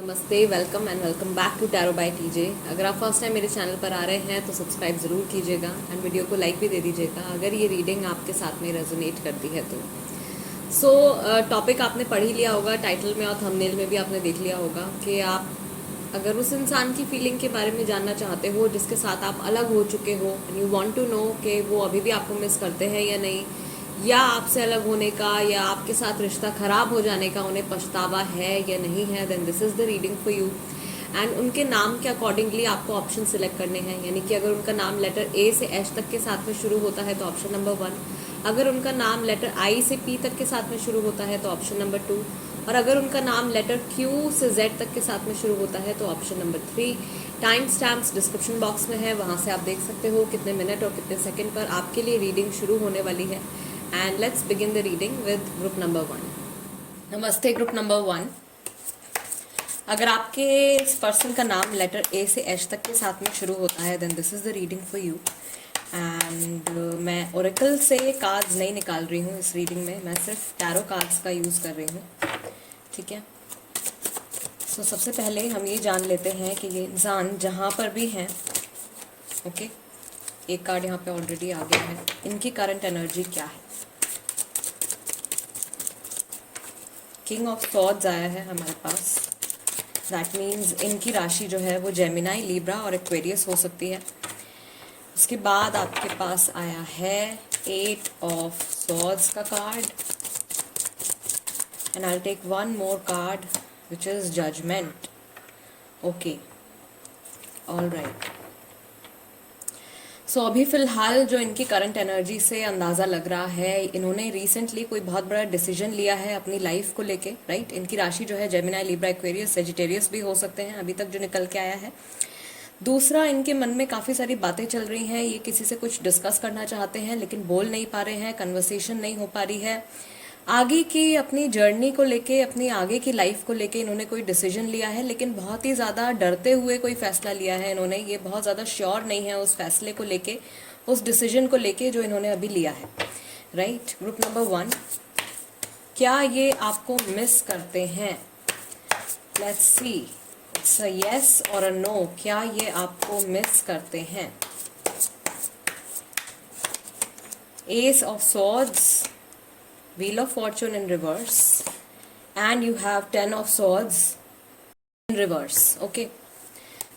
नमस्ते, welcome and welcome back to tarot by TJ. अगर आप फर्स्ट टाइम मेरे चैनल पर आ रहे हैं तो सब्सक्राइब ज़रूर कीजिएगा एंड वीडियो को लाइक भी दे दीजिएगा अगर ये रीडिंग आपके साथ में रेजोनेट करती है तो। टॉपिक आपने पढ़ ही लिया होगा, टाइटल में और थंबनेल में भी आपने देख लिया होगा कि आप अगर उस इंसान की फीलिंग के बारे में जानना चाहते हो जिसके साथ आप अलग हो चुके हो and you want to know कि वो अभी भी आपको मिस करते हैं या नहीं, या आपसे अलग होने का या आपके साथ रिश्ता ख़राब हो जाने का उन्हें पछतावा है या नहीं है, then this is the reading for you. And उनके नाम के अकॉर्डिंगली आपको ऑप्शन सिलेक्ट करने हैं, यानी कि अगर उनका नाम लेटर ए से एच तक के साथ में शुरू होता है तो ऑप्शन नंबर 1, अगर उनका नाम लेटर आई से पी तक के साथ में शुरू होता है तो ऑप्शन नंबर 2, और अगर उनका नाम लेटर क्यू से जेड तक के साथ में शुरू होता है तो option number 3। Time stamps description box में है, वहाँ से आप देख सकते हो कितने मिनट और कितने सेकंड पर आपके लिए रीडिंग शुरू होने वाली है। And let's begin the reading with group number 1। नमस्ते ग्रुप नंबर 1। अगर आपके इस पर्सन का नाम लेटर ए से एच तक के साथ में शुरू होता है then this is the reading for you. And मैं ओरेकल से कार्ड्स नहीं निकाल रही हूँ इस रीडिंग में, मैं सिर्फ टैरो कार्ड्स का यूज़ कर रही हूँ, ठीक है। सो सबसे पहले हम ये जान लेते हैं कि ये इंसान जहाँ पर भी हैं, ओके, एक कार्ड यहाँ पे ऑलरेडी आ गया है, इनकी करंट एनर्जी क्या है। किंग ऑफ सॉर्ड्स आया है हमारे पास, दैट मीन्स इनकी राशि जो है वो जेमिनाई, लिब्रा और एक्वेरियस हो सकती है। उसके बाद आपके पास आया है 8 ऑफ सॉर्ड्स का card, and I take one more card which is judgement. Okay, all right. So अभी फ़िलहाल जो इनकी करंट एनर्जी से अंदाज़ा लग रहा है, इन्होंने रिसेंटली कोई बहुत बड़ा डिसीजन लिया है अपनी लाइफ को लेके, राइट। इनकी राशि जो है जेमिनाई, लिब्रा, एक्वेरियस, सेजिटेरियस भी हो सकते हैं अभी तक जो निकल के आया है। दूसरा, इनके मन में काफ़ी सारी बातें चल रही हैं, ये किसी से कुछ डिस्कस करना चाहते हैं लेकिन बोल नहीं पा रहे हैं, कन्वर्सेशन नहीं हो पा रही है। आगे की अपनी जर्नी को लेके, अपनी आगे की लाइफ को लेके इन्होंने कोई डिसीजन लिया है लेकिन बहुत ही ज़्यादा डरते हुए कोई फैसला लिया है इन्होंने, ये बहुत ज़्यादा श्योर नहीं है उस फैसले को लेके, उस डिसीजन को लेके जो इन्होंने अभी लिया है, राइट। ग्रुप नंबर 1, क्या ये आपको मिस करते हैं? Let's see, it's a yes और अ नो। क्या ये आपको मिस करते हैं? S of swords, Wheel of Fortune in reverse, and you have 10 of Swords in reverse. Okay,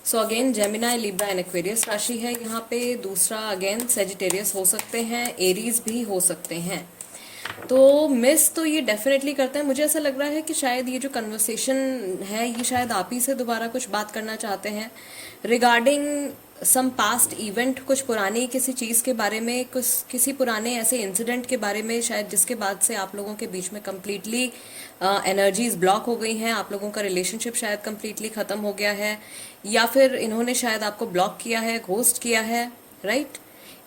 so again Gemini, Libra and Aquarius राशि है यहाँ पे। दूसरा अगेन Sagittarius हो सकते हैं, एरीज भी हो सकते हैं। तो मिस तो ये डेफिनेटली करते हैं। मुझे ऐसा लग रहा है कि शायद ये जो कन्वर्सेशन है ये शायद आप ही से दोबारा कुछ बात करना चाहते हैं रिगार्डिंग सम पास्ट इवेंट, कुछ पुरानी किसी चीज़ के बारे में, कुछ किसी पुराने ऐसे इंसिडेंट के बारे में शायद, जिसके बाद से आप लोगों के बीच में कम्प्लीटली एनर्जीज ब्लॉक हो गई हैं, आप लोगों का रिलेशनशिप शायद कम्प्लीटली ख़त्म हो गया है, या फिर इन्होंने शायद आपको ब्लॉक किया है, घोस्ट किया है, राइट।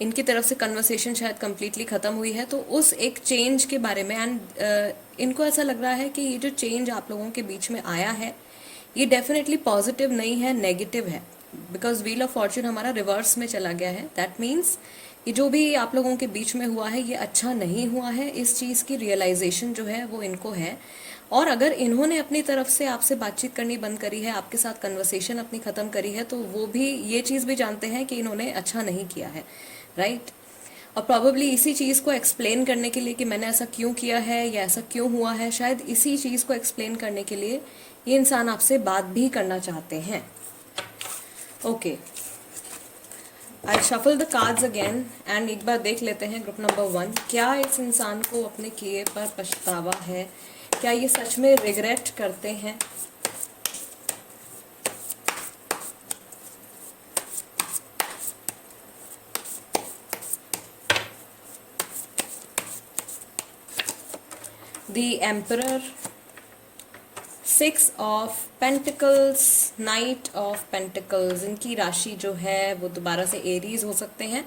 इनकी तरफ से कन्वर्सेशन शायद कम्प्लीटली ख़त्म हुई है, तो उस एक चेंज के बारे में। एंड इनको ऐसा लग रहा है कि ये जो चेंज आप लोगों के बीच में आया है ये डेफिनेटली पॉजिटिव नहीं है, नेगेटिव है, बिकॉज व्हील ऑफ फॉर्चून हमारा रिवर्स में चला गया है। दैट मीन्स ये जो भी आप लोगों के बीच में हुआ है ये अच्छा नहीं हुआ है, इस चीज़ की रियलाइजेशन जो है वो इनको है। और अगर इन्होंने अपनी तरफ से आपसे बातचीत करनी बंद करी है, आपके साथ कन्वर्सेशन अपनी ख़त्म करी है, तो वो भी ये चीज़ भी जानते हैं कि इन्होंने अच्छा नहीं किया है, राइट। और प्रॉबेबली इसी चीज़ को एक्सप्लेन करने के लिए कि मैंने ऐसा क्यों किया है या ऐसा क्यों हुआ है, शायद इसी चीज़ को एक्सप्लेन करने के लिए ये इंसान आपसे बात भी करना चाहते हैं। Okay, I shuffle the cards again and एक बार देख लेते हैं ग्रुप नंबर 1, क्या इस इंसान को अपने किए पर पछतावा है? क्या ये सच में रिग्रेट करते हैं? The emperor, 6 of pentacles, night of pentacles. इनकी राशि जो है वो दोबारा से एरीज हो सकते हैं,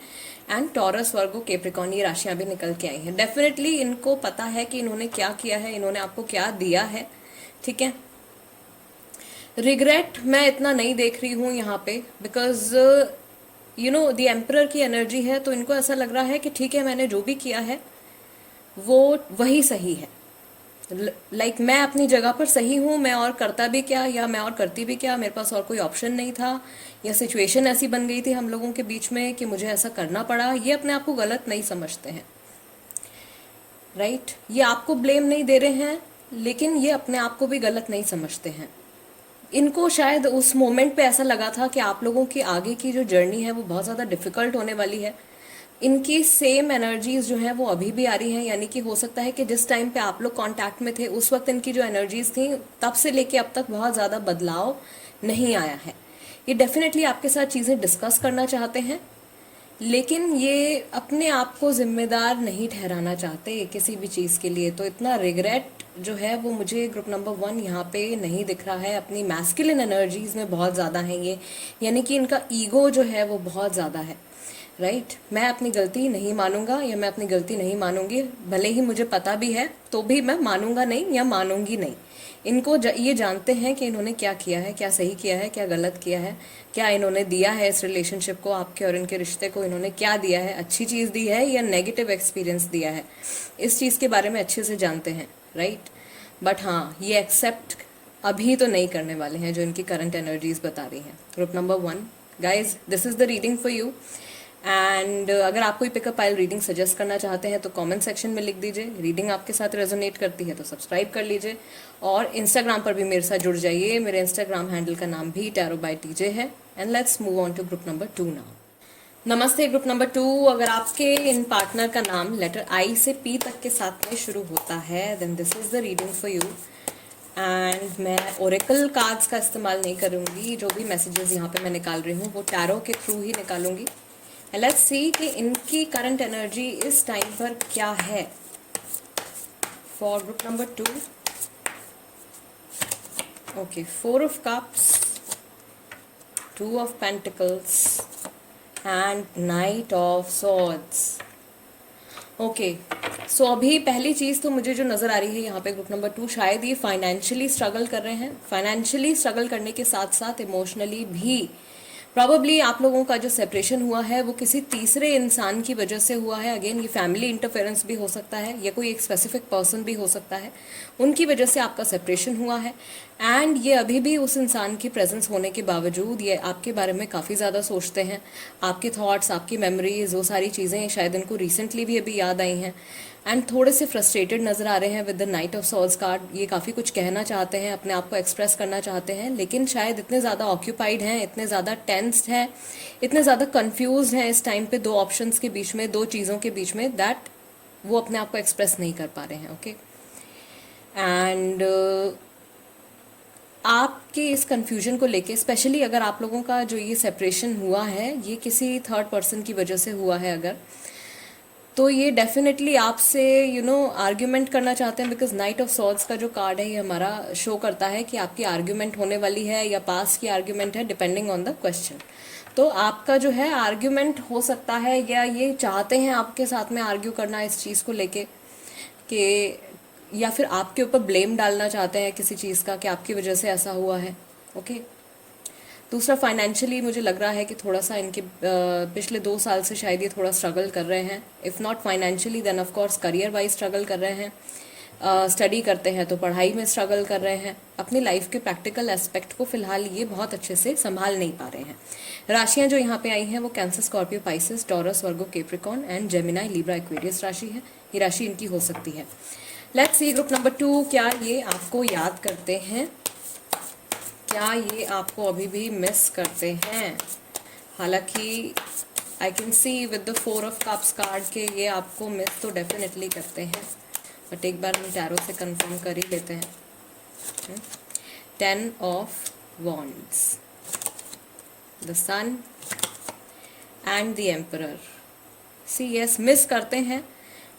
एंड टॉरस, वर्गो, कैप्रिकॉर्न, ये राशियां भी निकल के आई हैं। डेफिनेटली इनको पता है कि इन्होंने क्या किया है, इन्होंने आपको क्या दिया है, ठीक है। रिग्रेट मैं इतना नहीं देख रही हूँ यहाँ पे, because you know the emperor की एनर्जी है, तो इनको ऐसा लग रहा है कि ठीक है मैंने जो भी किया है वो वही सही है, लाइक मैं अपनी जगह पर सही हूँ, मैं और करता भी क्या या मैं और करती भी क्या, मेरे पास और कोई ऑप्शन नहीं था, या सिचुएशन ऐसी बन गई थी हम लोगों के बीच में कि मुझे ऐसा करना पड़ा। ये अपने आप को गलत नहीं समझते हैं, राइट? ये आपको ब्लेम नहीं दे रहे हैं, लेकिन ये अपने आप को भी गलत नहीं समझते हैं। इनको शायद उस मोमेंट पे ऐसा लगा था कि आप लोगों की आगे की जो जर्नी है वो बहुत ज़्यादा डिफिकल्ट होने वाली है। इनकी सेम एनर्जीज जो हैं वो अभी भी आ रही हैं, यानी कि हो सकता है कि जिस टाइम पे आप लोग कांटेक्ट में थे उस वक्त इनकी जो एनर्जीज थी, तब से लेके अब तक बहुत ज़्यादा बदलाव नहीं आया है। ये डेफिनेटली आपके साथ चीज़ें डिस्कस करना चाहते हैं, लेकिन ये अपने आप को जिम्मेदार नहीं ठहराना चाहते किसी भी चीज़ के लिए। तो इतना रिग्रेट जो है वो मुझे ग्रुप नंबर 1 यहाँ पे नहीं दिख रहा है। अपनी मैस्कुलिन एनर्जीज में बहुत ज़्यादा है ये, यानी कि इनका ईगो जो है वो बहुत ज़्यादा है, राइट? मैं अपनी गलती नहीं मानूंगा या मैं अपनी गलती नहीं मानूंगी, भले ही मुझे पता भी है तो भी मैं मानूंगा नहीं या मानूंगी नहीं। इनको ये जानते हैं कि इन्होंने क्या किया है, क्या सही किया है, क्या गलत किया है, क्या इन्होंने दिया है इस रिलेशनशिप को, आपके और इनके रिश्ते को इन्होंने क्या दिया है, अच्छी चीज़ दी है या नेगेटिव एक्सपीरियंस दिया है, इस चीज़ के बारे में अच्छे से जानते हैं, राइट? बट हाँ, ये एक्सेप्ट अभी तो नहीं करने वाले हैं जो इनकी करंट एनर्जीज बता रही हैं। Group number 1 guys, this is the reading for you. And अगर आप कोई पिकअप पाइल रीडिंग सजेस्ट करना चाहते हैं तो कमेंट सेक्शन में लिख दीजिए। रीडिंग आपके साथ रेजोनेट करती है तो सब्सक्राइब कर लीजिए, और इंस्टाग्राम पर भी मेरे साथ जुड़ जाइए। मेरे इंस्टाग्राम हैंडल का नाम भी टैरो बाय टीजे है। And let's move on to group number 2 now. नमस्ते ग्रुप नंबर 2। अगर आपके इन पार्टनर का नाम लेटर आई से पी तक के साथ में शुरू होता है, then this is the reading for you. And मैं ओरेकल कार्ड्स का इस्तेमाल नहीं करूँगी, जो भी मैसेजेस यहाँ पे मैं निकाल रही हूँ वो टैरो के थ्रू ही निकालूंगी। लेट्स सी कि इनकी करंट एनर्जी इस टाइम पर क्या है for group number 2। Okay, 4 of cups, 2 of pentacles and knight of swords. Okay, so अभी पहली चीज़ तो मुझे जो नज़र आ रही है यहाँ पे ग्रुप नंबर 2, शायद ये फाइनेंशियली स्ट्रगल कर रहे हैं। फाइनेंशियली स्ट्रगल करने के साथ साथ इमोशनली भी प्रॉबेबली आप लोगों का जो सेपरेशन हुआ है वो किसी तीसरे इंसान की वजह से हुआ है। अगेन ये फैमिली इंटरफेरेंस भी हो सकता है, या कोई एक स्पेसिफिक पर्सन भी हो सकता है, उनकी वजह से आपका सेपरेशन हुआ है। एंड ये अभी भी उस इंसान की प्रेजेंस होने के बावजूद ये आपके बारे में काफ़ी ज़्यादा सोचते हैं। आपके थॉट्स, आपकी मेमोरीज, वो सारी चीज़ें शायद इनको रिसेंटली भी अभी याद आई हैं। एंड थोड़े से फ्रस्ट्रेटेड नज़र आ रहे हैं with the night of swords card. ये काफ़ी कुछ कहना चाहते हैं, अपने आप को एक्सप्रेस करना चाहते हैं, लेकिन शायद इतने ज़्यादा ऑक्यूपाइड हैं, इतने ज़्यादा टेंस्ड हैं, इतने ज़्यादा कंफ्यूज हैं इस टाइम पे 2 ऑप्शंस के बीच में, 2 चीज़ों के बीच में, दैट वो अपने आप को एक्सप्रेस नहीं कर पा रहे हैं। ओके, एंड आपके इस कन्फ्यूजन को लेके, स्पेशली अगर आप लोगों का जो ये सेपरेशन हुआ है ये किसी थर्ड पर्सन की वजह से हुआ है अगर, तो ये डेफिनेटली आपसे आर्ग्यूमेंट करना चाहते हैं। बिकॉज नाइट ऑफ सॉर्ड्स का जो कार्ड है ये हमारा शो करता है कि आपकी आर्ग्यूमेंट होने वाली है या पास की आर्ग्यूमेंट है, डिपेंडिंग ऑन द क्वेश्चन। तो आपका जो है आर्ग्यूमेंट हो सकता है, या ये चाहते हैं आपके साथ में आर्ग्यू करना इस चीज़ को लेके कि, या फिर आपके ऊपर ब्लेम डालना चाहते हैं किसी चीज़ का कि आपकी वजह से ऐसा हुआ है। ओके, दूसरा, फाइनेंशियली मुझे लग रहा है कि थोड़ा सा इनके पिछले 2 साल से शायद ये थोड़ा स्ट्रगल कर रहे हैं। If not financially then of course career wise struggle कर रहे हैं। स्टडी करते हैं तो पढ़ाई में स्ट्रगल कर रहे हैं। अपनी लाइफ के प्रैक्टिकल एस्पेक्ट को फिलहाल ये बहुत अच्छे से संभाल नहीं पा रहे हैं। राशियां जो यहाँ पे आई हैं वो cancer, Scorpio, Pisces, taurus, Virgo, Capricorn and Gemini, Libra, Aquarius राशि है। ये राशि इनकी हो सकती है। लेट्स सी ग्रुप नंबर 2, क्या ये आपको याद करते हैं, क्या ये आपको अभी भी मिस करते हैं? हालांकि I can see with the 4 of cups card के ये आपको मिस तो डेफिनेटली करते हैं, बट एक बार हम टैरो से कंफर्म कर ही लेते हैं। 10 of wands, the sun and the emperor. See yes, miss करते हैं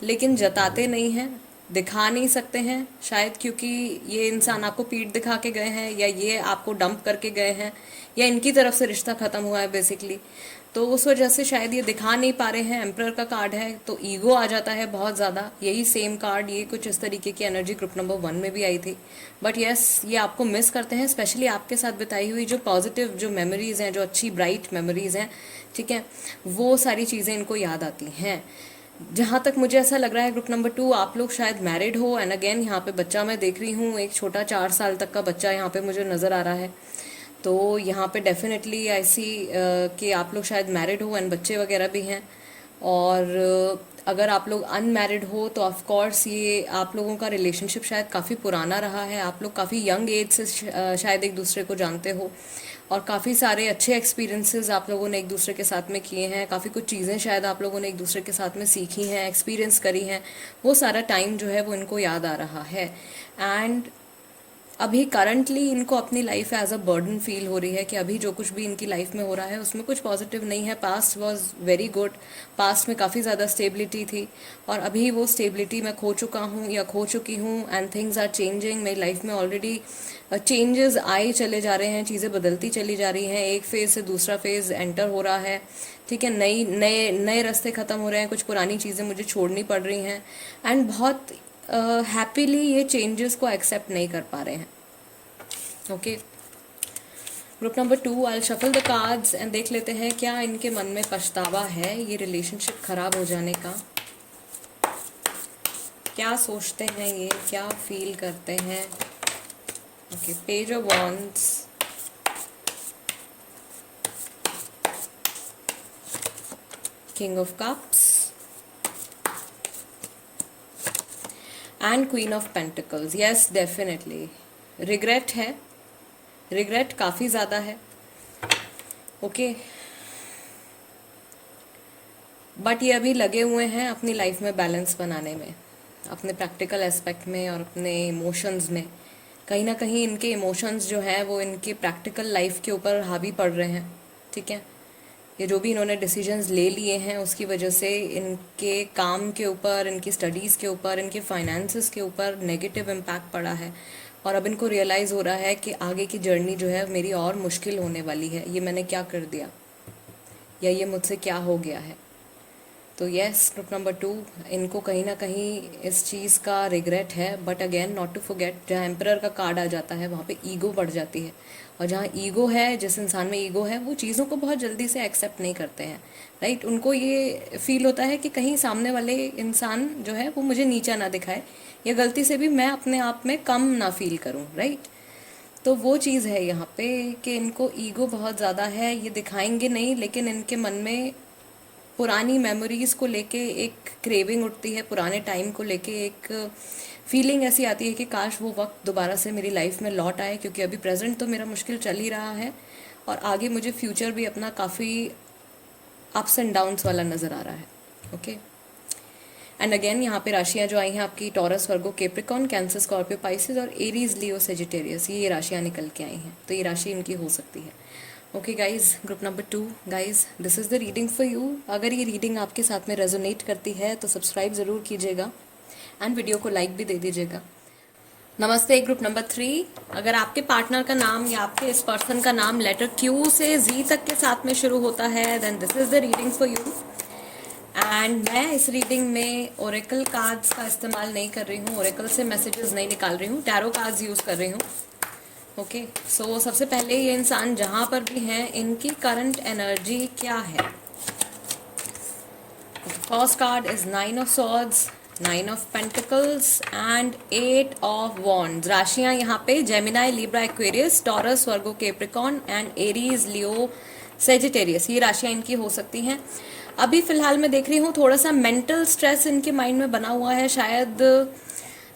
लेकिन जताते नहीं हैं, दिखा नहीं सकते हैं, शायद क्योंकि ये इंसान आपको पीठ दिखा के गए हैं, या ये आपको डंप करके गए हैं, या इनकी तरफ से रिश्ता ख़त्म हुआ है बेसिकली, तो उस वजह से शायद ये दिखा नहीं पा रहे हैं। एम्परर का कार्ड है तो ईगो आ जाता है बहुत ज़्यादा। यही सेम कार्ड, ये कुछ इस तरीके की एनर्जी ग्रुप नंबर 1 में भी आई थी। बट यस, ये आपको मिस करते हैं, स्पेशली आपके साथ बिताई हुई जो पॉजिटिव जो मेमोरीज़ हैं, जो अच्छी ब्राइट मेमोरीज़ हैं, ठीक है, वो सारी चीज़ें इनको याद आती हैं। जहाँ तक मुझे ऐसा लग रहा है ग्रुप नंबर 2 आप लोग शायद मैरिड हो, एंड अगेन यहाँ पे बच्चा मैं देख रही हूँ, एक छोटा 4 साल तक का बच्चा यहाँ पे मुझे नज़र आ रहा है। तो यहाँ पे डेफिनेटली ऐसी कि आप लोग शायद मैरिड हो एंड बच्चे वगैरह भी हैं। और अगर आप लोग अनमैरिड हो तो ऑफ कोर्स ये आप लोगों का रिलेशनशिप शायद काफ़ी पुराना रहा है, आप लोग काफ़ी यंग एज से शायद एक दूसरे को जानते हो, और काफ़ी सारे अच्छे एक्सपीरियंसेस आप लोगों ने एक दूसरे के साथ में किए हैं, काफ़ी कुछ चीज़ें शायद आप लोगों ने एक दूसरे के साथ में सीखी हैं, एक्सपीरियंस करी हैं। वो सारा टाइम जो है वो इनको याद आ रहा है, एंड अभी करंटली इनको अपनी life as a burden feel हो रही है कि अभी जो कुछ भी इनकी लाइफ में हो रहा है उसमें कुछ पॉजिटिव नहीं है। Past was very good, past में काफ़ी ज़्यादा स्टेबिलिटी थी, और अभी वो स्टेबिलिटी मैं खो चुका हूँ या खो चुकी हूँ, एंड थिंग्स आर चेंजिंग। मेरी लाइफ में ऑलरेडी चेंजेस आए चले जा रहे हैं, चीज़ें बदलती चली जा रही हैं, एक फेज़ से दूसरा फेज़ एंटर हो रहा है, ठीक है। नए नए रास्ते ख़त्म हो रहे हैं, कुछ पुरानी चीज़ें मुझे छोड़नी पड़ रही हैं, एंड बहुत हैप्पीली ये चेंजेस को एक्सेप्ट नहीं कर पा रहे हैं। Okay, group number 2 I shuffle the cards and देख लेते हैं क्या इनके मन में पछतावा है ये रिलेशनशिप खराब हो जाने का। क्या सोचते हैं ये, क्या फील करते हैं। Okay, page of wands, king of cups and queen of pentacles. Yes, definitely regret है, रिग्रेट काफ़ी ज़्यादा है। ओके, बट ये अभी लगे हुए हैं अपनी लाइफ में बैलेंस बनाने में, अपने प्रैक्टिकल एस्पेक्ट में और अपने इमोशंस में। कहीं ना कहीं इनके इमोशंस जो हैं वो इनके प्रैक्टिकल लाइफ के ऊपर हावी पड़ रहे हैं, ठीक है। ये जो भी इन्होंने डिसीजंस ले लिए हैं उसकी वजह से इनके काम के ऊपर, इनकी स्टडीज़ के ऊपर, इनके फाइनेंसेस के ऊपर नेगेटिव इम्पैक्ट पड़ा है, और अब इनको रियलाइज़ हो रहा है कि आगे की जर्नी जो है मेरी और मुश्किल होने वाली है, ये मैंने क्या कर दिया या ये मुझसे क्या हो गया है। तो यस, ग्रुप नंबर 2 इनको कहीं ना कहीं इस चीज़ का रिग्रेट है, but again not to forget, जहाँ एम्परर का कार्ड आ जाता है वहाँ पे ईगो बढ़ जाती है, और जहाँ ईगो है, जिस इंसान में ईगो है वो चीज़ों को बहुत जल्दी से एक्सेप्ट नहीं करते हैं, राइट। उनको ये फील होता है कि कहीं सामने वाले इंसान जो है वो मुझे नीचा ना दिखाए, या गलती से भी मैं अपने आप में कम ना फील करूँ, राइट। तो वो चीज़ है यहाँ पे कि इनको ईगो बहुत ज़्यादा है, ये दिखाएंगे नहीं, लेकिन इनके मन में पुरानी मेमोरीज़ को लेके एक क्रेविंग उठती है, पुराने टाइम को लेके एक फीलिंग ऐसी आती है कि काश वो वक्त दोबारा से मेरी लाइफ में लौट आए, क्योंकि अभी प्रेजेंट तो मेरा मुश्किल चल ही रहा है, और आगे मुझे फ्यूचर भी अपना काफ़ी अप्स एंड डाउन्स वाला नज़र आ रहा है। ओके, एंड अगेन यहाँ पे राशियाँ जो आई हैं आपकी taurus, Virgo, Capricorn, cancer, Scorpio, Pisces और एरीज, लियो, सेजिटेरियस, ये राशियाँ निकल के आई हैं, तो ये राशि इनकी हो सकती है। Okay guys, group number 2 guys, this is the reading for you. अगर ये रीडिंग आपके साथ में रेजोनेट करती है तो सब्सक्राइब ज़रूर कीजिएगा एंड वीडियो को लाइक भी दे दीजिएगा। नमस्ते, ग्रुप नंबर 3, अगर आपके पार्टनर का नाम या आपके इस पर्सन का नाम लेटर Q से Z तक के साथ में शुरू होता है, then this is the reading for you. And मैं इस रीडिंग में ओरेकल कार्ड्स का इस्तेमाल नहीं कर रही हूँ, ओरेकल से मैसेजेस नहीं निकाल रही हूँ, टैरो कार्ड्स यूज़ कर रही हूँ। ओके, सो सबसे पहले ये इंसान जहाँ पर भी हैं इनकी करंट एनर्जी क्या है। First card is 9 of swords, 9 of pentacles and 8 of wands. राशियाँ यहाँ पे Gemini, Libra, Aquarius, Taurus, Virgo, Capricorn and Aries, Leo, Sagittarius, ये राशियाँ इनकी हो सकती हैं। अभी फिलहाल मैं देख रही हूँ थोड़ा सा मेंटल स्ट्रेस इनके माइंड में बना हुआ है, शायद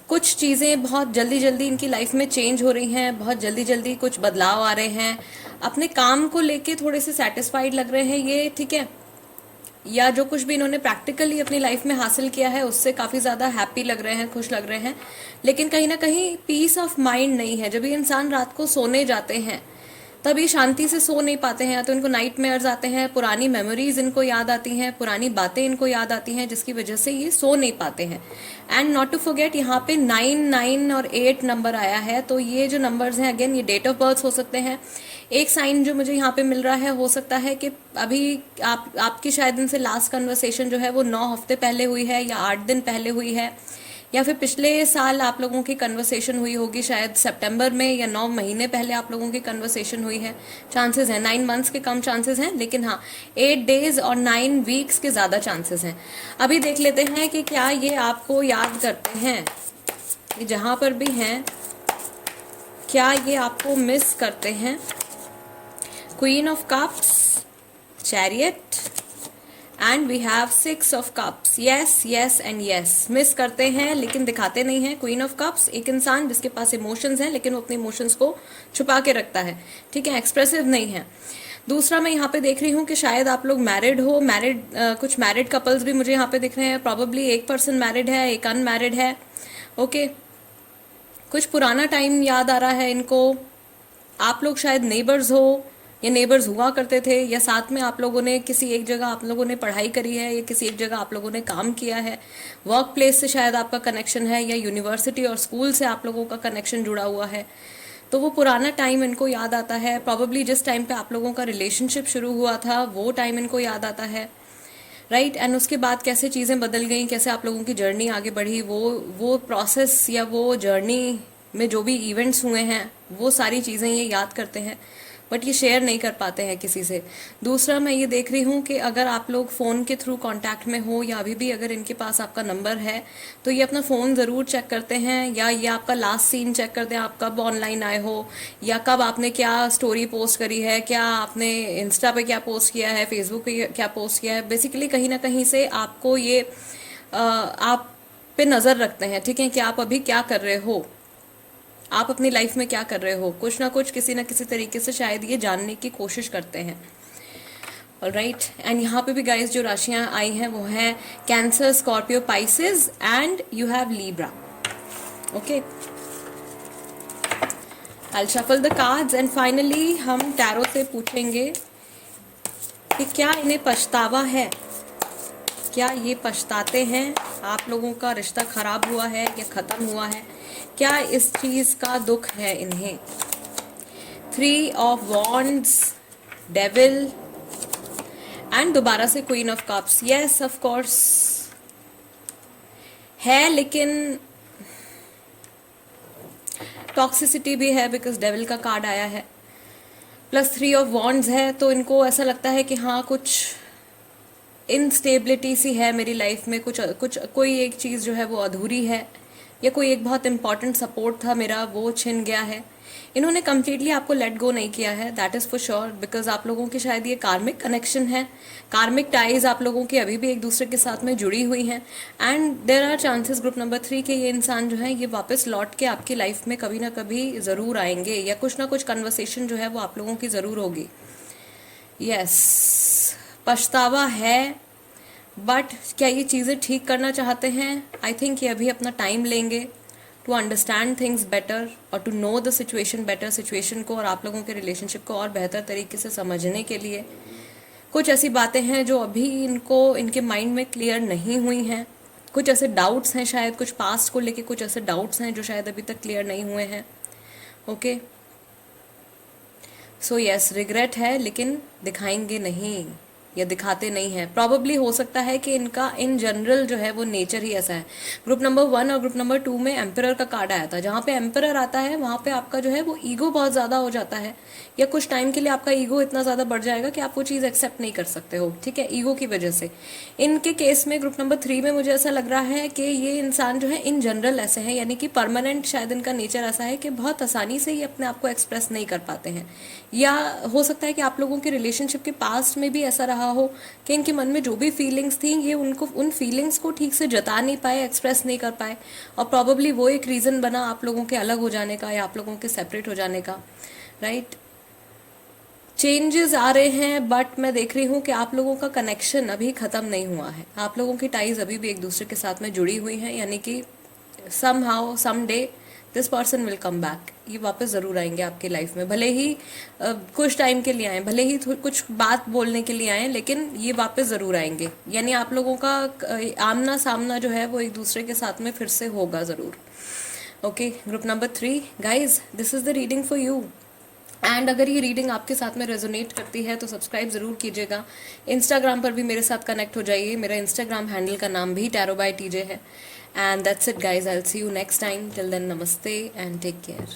कुछ चीज़ें बहुत जल्दी जल्दी इनकी लाइफ में चेंज हो रही हैं, बहुत जल्दी जल्दी कुछ बदलाव आ रहे हैं, अपने काम को लेके थोड़े से सेटिस्फाइड लग रहे हैं ये, ठीक है। या जो कुछ भी इन्होंने प्रैक्टिकली अपनी लाइफ में हासिल किया है उससे काफ़ी ज़्यादा हैप्पी लग रहे हैं, खुश लग रहे हैं, लेकिन कहीं ना कहीं पीस ऑफ माइंड नहीं है। जब ये इंसान रात को सोने जाते हैं तभी शांति से सो नहीं पाते हैं, तो इनको नाइट मेयर्स आते हैं, पुरानी मेमोरीज इनको याद आती हैं, पुरानी बातें इनको याद आती हैं, जिसकी वजह से ये सो नहीं पाते हैं। एंड नॉट टू फॉरगेट, यहाँ पे 9, 9 और 8 नंबर आया है, तो ये जो नंबर्स हैं अगेन ये डेट ऑफ बर्थ हो सकते हैं। एक साइन जो मुझे यहाँ पे मिल रहा है, हो सकता है कि अभी आपकी शायद इनसे लास्ट कन्वर्सेशन जो है वो 9 हफ्ते पहले हुई है या 8 दिन पहले हुई है, या फिर पिछले साल आप लोगों की कन्वर्सेशन हुई होगी, शायद सितंबर में या 9 महीने पहले आप लोगों की कन्वर्सेशन हुई है। चांसेस हैं 9 मंथ्स के कम चांसेस हैं, लेकिन हाँ 8 डेज और 9 वीक्स के ज़्यादा चांसेस हैं। अभी देख लेते हैं कि क्या ये आपको याद करते हैं, ये जहाँ पर भी हैं क्या ये आपको मिस करते हैं। Queen of cups, chariot and we have 6 of cups. Yes yes and yes, miss करते हैं लेकिन दिखाते नहीं हैं। क्वीन ऑफ कप्स एक इंसान जिसके पास इमोशंस हैं लेकिन वो अपने इमोशंस को छुपा के रखता है, ठीक है, एक्सप्रेसिव नहीं है। दूसरा मैं यहाँ पे देख रही हूँ कि शायद आप लोग मैरिड हो, कुछ मैरिड कपल्स भी मुझे यहाँ पे दिख रहे हैं। प्रॉबेबली एक पर्सन मैरिड है, एक अनमैरिड है। ओके, कुछ पुराना टाइम याद आ रहा है इनको। आप लोग शायद नेबर्स हो या नेबर्स हुआ करते थे, या साथ में आप लोगों ने किसी एक जगह आप लोगों ने पढ़ाई करी है, या किसी एक जगह आप लोगों ने काम किया है। वर्क प्लेस से शायद आपका कनेक्शन है, या यूनिवर्सिटी और स्कूल से आप लोगों का कनेक्शन जुड़ा हुआ है। तो वो पुराना टाइम इनको याद आता है। प्रॉबेबली जिस टाइम पे आप लोगों का रिलेशनशिप शुरू हुआ था वो टाइम इनको याद आता है, राइट। एंड उसके बाद कैसे चीज़ें बदल गई, कैसे आप लोगों की जर्नी आगे बढ़ी, वो प्रोसेस या वो जर्नी में जो भी इवेंट्स हुए हैं वो सारी चीज़ें ये याद करते हैं, बट ये शेयर नहीं कर पाते हैं किसी से। दूसरा मैं ये देख रही हूँ कि अगर आप लोग फ़ोन के थ्रू कांटेक्ट में हो, या अभी भी अगर इनके पास आपका नंबर है, तो ये अपना फ़ोन ज़रूर चेक करते हैं, या ये आपका लास्ट सीन चेक करते हैं, आप कब ऑनलाइन आए हो, या कब आपने क्या स्टोरी पोस्ट करी है, क्या आपने इंस्टा पे क्या पोस्ट किया है, फेसबुक पे क्या पोस्ट किया है। बेसिकली कहीं ना कहीं से आपको ये आप पे नज़र रखते हैं, ठीक है, कि आप अभी क्या कर रहे हो, आप अपनी लाइफ में क्या कर रहे हो। कुछ ना कुछ किसी ना किसी तरीके से शायद ये जानने की कोशिश करते हैं। ऑलराइट, एंड यहाँ पे भी गाइस जो राशियां आई हैं वो हैं cancer, Scorpio, Pisces and you have Libra. Okay, I shuffle the cards and finally हम टैरो से पूछेंगे कि क्या इन्हें पछतावा है, क्या ये पछताते हैं, आप लोगों का रिश्ता खराब हुआ है या ख़त्म हुआ है, क्या इस चीज़ का दुख है इन्हें। 3 ऑफ वॉन्ड्स, डेविल एंड दोबारा से queen of cups. Yes of course है, लेकिन टॉक्सिसिटी भी है बिकॉज डेविल का कार्ड आया है, प्लस 3 ऑफ वॉन्ड्स है। तो इनको ऐसा लगता है कि हाँ कुछ इनस्टेबिलिटी सी है मेरी लाइफ में, कोई एक चीज़ जो है वो अधूरी है, या कोई एक बहुत इंपॉर्टेंट सपोर्ट था मेरा वो छिन गया है। इन्होंने कम्प्लीटली आपको लेट गो नहीं किया है, that is for sure, because आप लोगों की शायद ये कार्मिक कनेक्शन है, कार्मिक टाइज आप लोगों की अभी भी एक दूसरे के साथ में जुड़ी हुई हैं। And there are chances group number 3 के ये इंसान जो है ये वापस लौट के आपकी लाइफ में कभी ना कभी ज़रूर आएंगे, या कुछ ना कुछ कन्वर्सेशन जो है वो आप लोगों की ज़रूर होगी। यस, पछतावा है, बट क्या ये चीज़ें ठीक करना चाहते हैं? आई थिंक ये अभी अपना टाइम लेंगे टू अंडरस्टैंड थिंग्स बेटर और to know the situation better, situation को और आप लोगों के रिलेशनशिप को और बेहतर तरीके से समझने के लिए। कुछ ऐसी बातें हैं जो अभी इनके माइंड में क्लियर नहीं हुई हैं, कुछ ऐसे डाउट्स हैं, शायद कुछ पास्ट को लेके कुछ ऐसे डाउट्स हैं जो शायद अभी तक क्लियर नहीं हुए हैं। ओके, सो यस, रिग्रेट है लेकिन दिखाएंगे नहीं या दिखाते नहीं है। प्रॉबेबली हो सकता है कि इनका इन जनरल जो है वो नेचर ही ऐसा है। ग्रुप नंबर 1 और ग्रुप नंबर 2 में एम्परर का कार्ड आया था, जहाँ पे एम्परर आता है वहाँ पे आपका जो है वो ईगो बहुत ज़्यादा हो जाता है, या कुछ टाइम के लिए आपका ईगो इतना ज़्यादा बढ़ जाएगा कि आप वो चीज़ एक्सेप्ट नहीं कर सकते हो, ठीक है, ईगो की वजह से। इनके केस में ग्रुप नंबर 3 में मुझे ऐसा लग रहा है कि ये इंसान जो है इन जनरल ऐसे हैं, यानी कि परमानेंट शायद इनका नेचर ऐसा है कि बहुत आसानी से ये अपने आप को एक्सप्रेस नहीं कर पाते हैं, या हो सकता है कि आप लोगों के रिलेशनशिप के पास्ट में भी ऐसा रहा हो कि इनके मन में जो भी फीलिंग्स थी ये उनको उन फीलिंग्स को ठीक से जता नहीं पाए, एक्सप्रेस नहीं कर पाए, और प्रॉबेबली वो एक रीज़न बना आप लोगों के अलग हो जाने का या आप लोगों के सेपरेट हो जाने का, राइट। चेंजेस आ रहे हैं, बट मैं देख रही हूँ कि आप लोगों का कनेक्शन अभी ख़त्म नहीं हुआ है, आप लोगों की टाइज अभी भी एक दूसरे के साथ में जुड़ी हुई हैं, यानी कि somehow someday this person will come back, ये वापस ज़रूर आएंगे आपकी लाइफ में, भले ही कुछ टाइम के लिए आए, भले ही कुछ बात बोलने के लिए आए, लेकिन ये वापस ज़रूर आएंगे। यानी आप लोगों का आमना सामना जो है वो एक दूसरे के साथ में फिर से होगा ज़रूर। Okay, group number 3 guys, this is the reading for you. And अगर ये रीडिंग आपके साथ में रेजोनेट करती है तो सब्सक्राइब ज़रूर कीजिएगा। इंस्टाग्राम पर भी मेरे साथ कनेक्ट हो जाइए, मेरा इंस्टाग्राम हैंडल का नाम भी टैरो बाय टीजे है। And that's it, guys. I'll see you next time. Till then, namaste and take care.